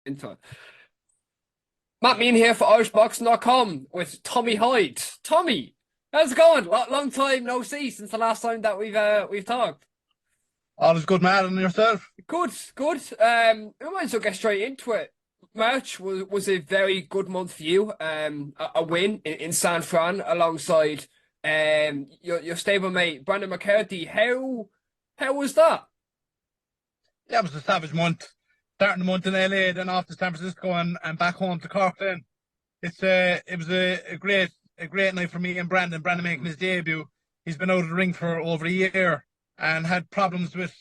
into it. Matt Mean here for IrishBoxing.com with Tommy Hyde. Tommy, how's it going? Long time no see since the last time that we've talked. All is good, man, and yourself? Good, good. We might as well get straight into it. March was a very good month for you. A win in San Fran alongside your stablemate Brandon McCarthy. How was that? Yeah, it was a savage month. Starting the month in LA, then off to San Francisco, and back home to Cork. Then it was a great night for me and Brandon. Brandon making his debut. He's been out of the ring for over a year and had problems with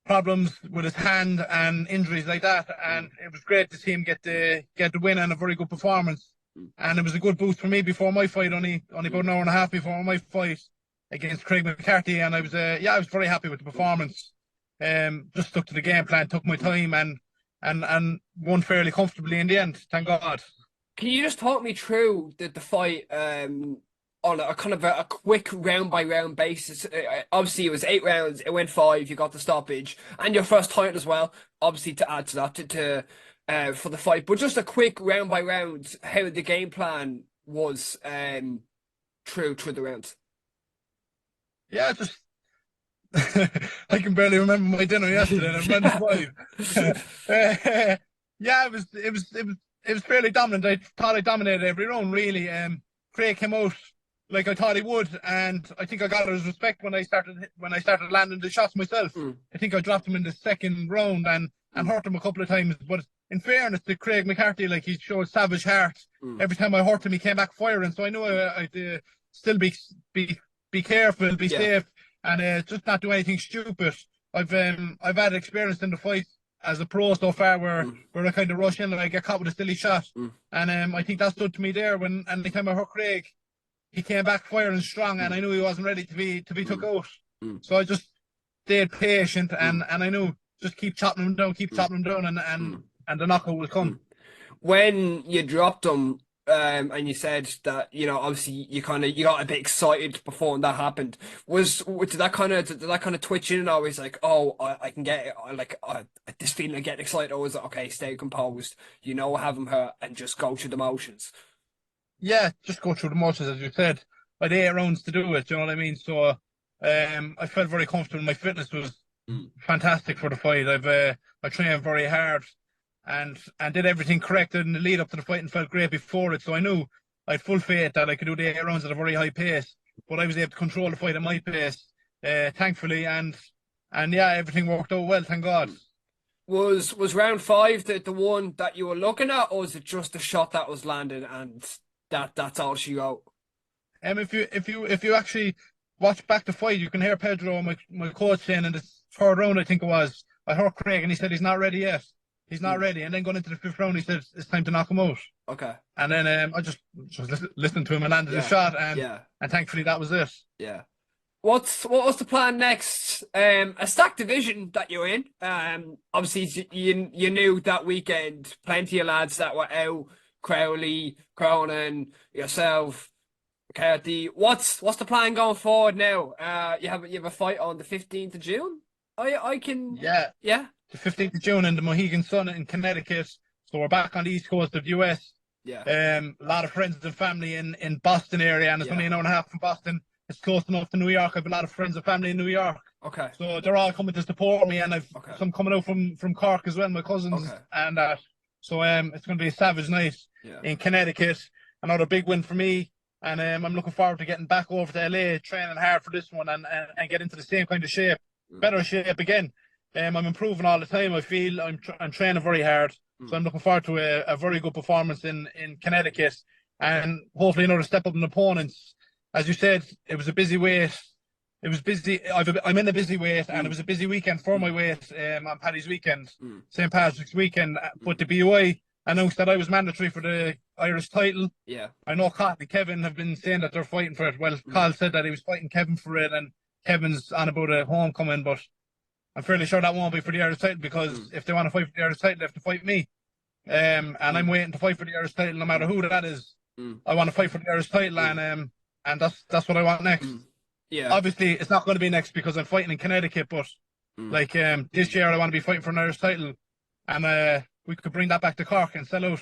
his hand and injuries like that. And it was great to see him get the win and a very good performance. And it was a good boost for me before my fight, only about an hour and a half before my fight against Craig McCarthy. And I was very happy with the performance. Just stuck to the game plan, took my time, and won fairly comfortably in the end. Thank God. Can you just talk me through the fight on a kind of a quick round by round basis? Obviously, it was 8 rounds. It went 5. You got the stoppage and your first title as well. Obviously, to add to that for the fight, but just a quick round by round how the game plan was through the rounds. Yeah, just I can barely remember my dinner yesterday, and I'm running 5. Yeah, it was fairly dominant. I thought I dominated every round, really. Craig came out like I thought he would, and I think I got his respect when I started landing the shots myself. I think I dropped him in the second round and hurt him a couple of times. But in fairness to Craig McCarthy, like, he showed savage heart. Every time I hurt him, he came back firing. So I knew I'd still be careful, be safe, and just not do anything stupid. I've had experience in the fight as a pro so far where I kind of rush in and I get caught with a silly shot. And I think that stood to me there and the time I hurt Craig, he came back firing strong, and I knew he wasn't ready to be took out. So I just stayed patient and I knew just keep chopping him down, and the knockout will come. When you dropped him, and you said that, obviously you got a bit excited before that happened. Did that kind of twitch in and always like, oh, I can get it, this feeling of getting excited? Or was it okay, stay composed, have him hurt and just go through the motions? Yeah, just go through the motions, as you said. I had 8 rounds to do it, you know what I mean? So I felt very comfortable. My fitness was fantastic for the fight. I trained very hard and did everything correct in the lead up to the fight and felt great before it. So I knew I had full faith that I could do the 8 rounds at a very high pace, but I was able to control the fight at my pace, thankfully, and yeah, everything worked out well, thank God. Was round 5 the one that you were looking at, or was it just the shot that was landed and that's all she wrote? If you actually watch back the fight, you can hear Pedro, my coach, saying in the 3rd round, I think it was, I heard Craig and he said he's not ready yet. He's not ready. And then going into the 5th round, he said it's time to knock him out. Okay. And then I just listened to him and landed the shot, and thankfully that was it. Yeah. What was the plan next? A stacked division that you're in. Obviously you knew that weekend plenty of lads that were out. Crowley, Cronin, yourself, McCarthy. What's the plan going forward now? You have a fight on the 15th of June. I can. Yeah. The 15th of June in the Mohegan Sun in Connecticut. So we're back on the east coast of the US. Yeah. A lot of friends and family in Boston area, and it's only an hour and a half from Boston. It's close enough to New York. I have a lot of friends and family in New York. Okay. So they're all coming to support me, and I've some coming out from Cork as well, my cousins and that. So it's going to be a savage night in Connecticut. Another big win for me, and I'm looking forward to getting back over to LA, training hard for this one, and get into the same kind of shape, better shape again. I'm improving all the time. I feel I'm training very hard, so I'm looking forward to a very good performance in Connecticut, and hopefully another step up in opponents. As you said, it was a busy weight. It was busy. I'm in a busy weight, and it was a busy weekend for my weight on Paddy's weekend, St. Patrick's weekend. But the BOI announced that I was mandatory for the Irish title. Yeah. I know Carl and Kevin have been saying that they're fighting for it. Well, Carl said that he was fighting Kevin for it, and Kevin's on about a homecoming, but I'm fairly sure that won't be for the Irish title, because if they want to fight for the Irish title, they have to fight me. And I'm waiting to fight for the Irish title, no matter who that is. I want to fight for the Irish title, and that's what I want next. Yeah. Obviously, it's not going to be next because I'm fighting in Connecticut, but this year I want to be fighting for an Irish title, and we could bring that back to Cork and sell out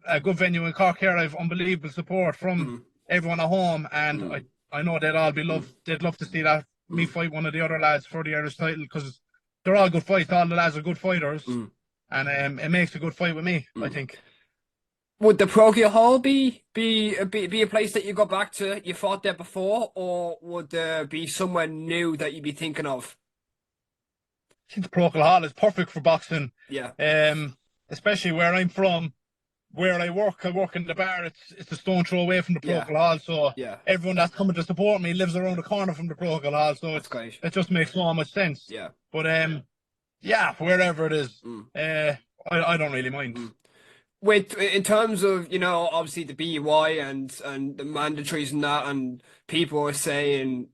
a good venue in Cork here. I've unbelievable support from everyone at home, and I know they'd all they'd love to see that me fight one of the other lads for the Irish title, because they're all good fights. All the lads are good fighters, and it makes a good fight with me, I think. Would the Parochial Hall be a place that you go back to? You fought there before, or would there be somewhere new that you'd be thinking of? I think the Parochial Hall is perfect for boxing. Yeah. Especially where I'm from, where I work in the bar. It's a stone throw away from the Parochial Hall, so everyone that's coming to support me lives around the corner from the Parochial Hall. So that's great. It just makes so much sense. Yeah. But wherever it is, I don't really mind. In terms of, obviously the BUI and the mandatories and that, and people are saying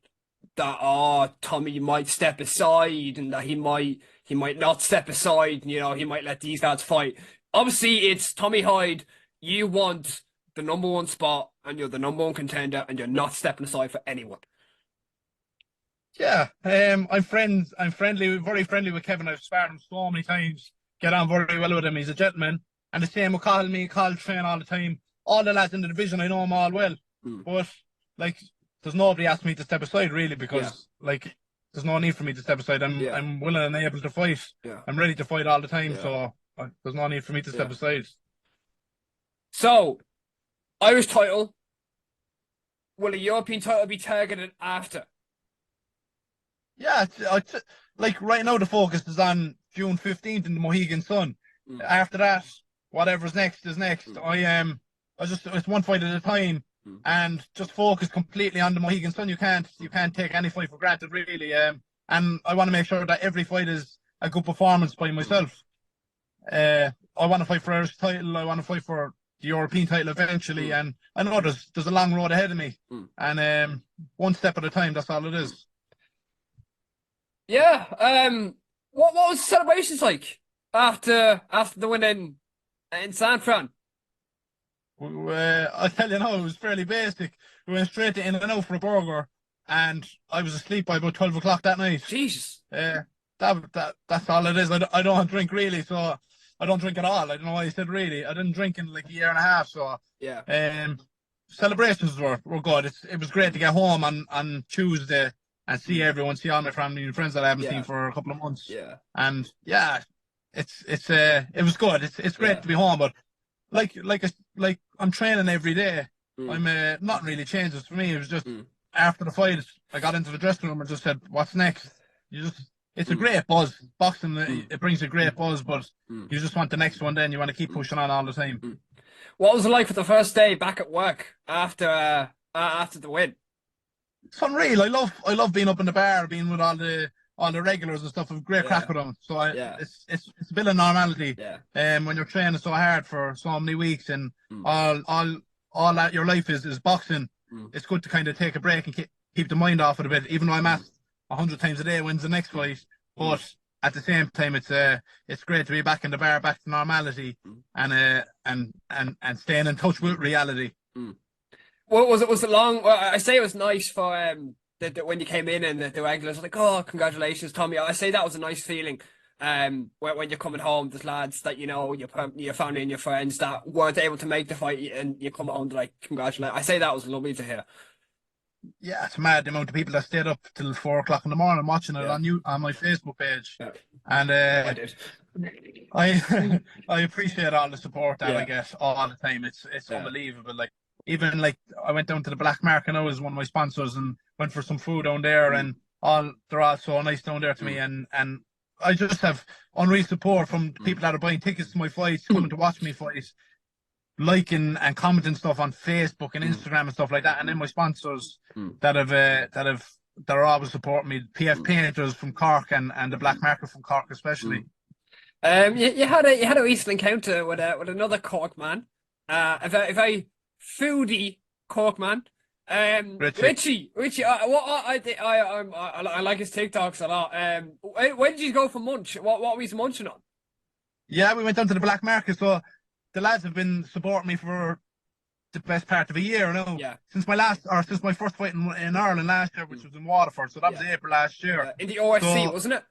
that Tommy might step aside and that he might not step aside, and he might let these lads fight. Obviously it's Tommy Hyde. You want the #1 spot and you're the #1 contender and you're not stepping aside for anyone. Yeah, I'm friendly, very friendly with Kevin. I've sparred him so many times, get on very well with him. He's a gentleman. And the same with Carl train all the time. All the lads in the division, I know them all well. But, there's nobody asked me to step aside, really, because, there's no need for me to step aside. I'm willing and able to fight. Yeah. I'm ready to fight all the time, so there's no need for me to step aside. So, Irish title. Will a European title be targeted after? Yeah, right now the focus is on June 15th in the Mohegan Sun. After that, whatever's next is next. It's one fight at a time, and just focus completely on the Mohegan Sun. You can't take any fight for granted, really. And I want to make sure that every fight is a good performance by myself. I want to fight for Irish title. I want to fight for the European title eventually, and I know there's a long road ahead of me, and one step at a time. That's all it is. Yeah. What was the celebrations like after the win in San Fran? I tell you now, it was fairly basic. We went straight to In-N-Out for a burger, and I was asleep by about 12 o'clock that night. Jesus. That's all it is. I don't drink, really, so I don't drink at all. I don't know why you said really. I didn't drink in like a year and a half, so celebrations were good. It was great to get home on Tuesday and see everyone, see all my family and friends that I haven't seen for a couple of months. Yeah. And it was good. It's great to be home, but like I'm training every day. I'm not really changes for me. It was just after the fight, I got into the dressing room and just said, "What's next?" It's a great buzz. Boxing, it brings a great buzz, but you just want the next one. Then you want to keep pushing on all the time. What was it like for the first day back at work after the win? It's unreal. I love being up in the bar, being with all the regulars and stuff. I've great crack with them. So it's a bit of normality. Yeah. When you're training so hard for so many weeks and all that your life is boxing, it's good to kind of take a break and keep the mind off it a bit. Even though I'm at 100 times a day wins the next fight, but at the same time, it's great to be back in the bar, back to normality, and staying in touch with reality. Well, was it long? Well, I say it was nice for when you came in and the regulars were like, "Oh, congratulations, Tommy." I say that was a nice feeling. When you're coming home, there's lads that your family and your friends that weren't able to make the fight, and you come home to like congratulate. I say that was lovely to hear. Yeah, it's mad the amount of people that stayed up till 4 o'clock in the morning watching it on my Facebook page, and I did. I appreciate all the support that I get all the time. It's unbelievable. Even I went down to the Black Market now as one of my sponsors and went for some food down there, and they're all so nice down there to me, and I just have unreal support from people that are buying tickets to my fights, coming to watch me fight, liking and commenting stuff on Facebook and Instagram and stuff like that, and then my sponsors that are always supporting me, PF Painters from Cork and the Black Market from Cork especially. You had a recent encounter with another Cork man, a very foodie Cork man, Richie. I like his TikToks a lot. When did you go for munch? What were you munching on? Yeah, we went down to the Black Market, so the lads have been supporting me for the best part of a year now. Yeah. Since my first fight in Ireland last year, which was in Waterford, so that was April last year. In the OSC, wasn't it?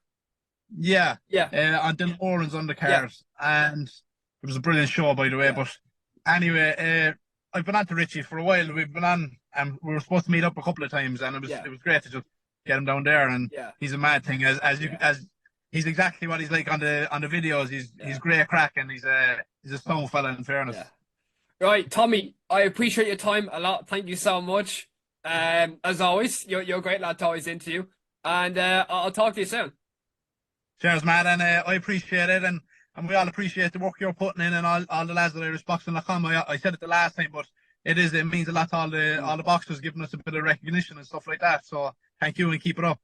Yeah. Yeah. On Dylan Oran's undercard, and it was a brilliant show, by the way. Yeah. But anyway, I've been on to Richie for a while. We've been on, and we were supposed to meet up a couple of times, and Yeah. it was great to just get him down there. And Yeah. he's a mad thing, as you Yeah. as he's exactly what he's like on the videos. He's great crack, and he's a strong fella, in fairness. Yeah. Right, Tommy, I appreciate your time a lot. Thank you so much. As always, you're a great lad to always interview, and I'll talk to you soon. Cheers, man, and I appreciate it, and we all appreciate the work you're putting in, and all the lads at irishboxing.com. I said it the last time, but it means a lot to all the boxers giving us a bit of recognition and stuff like that. So thank you, and keep it up.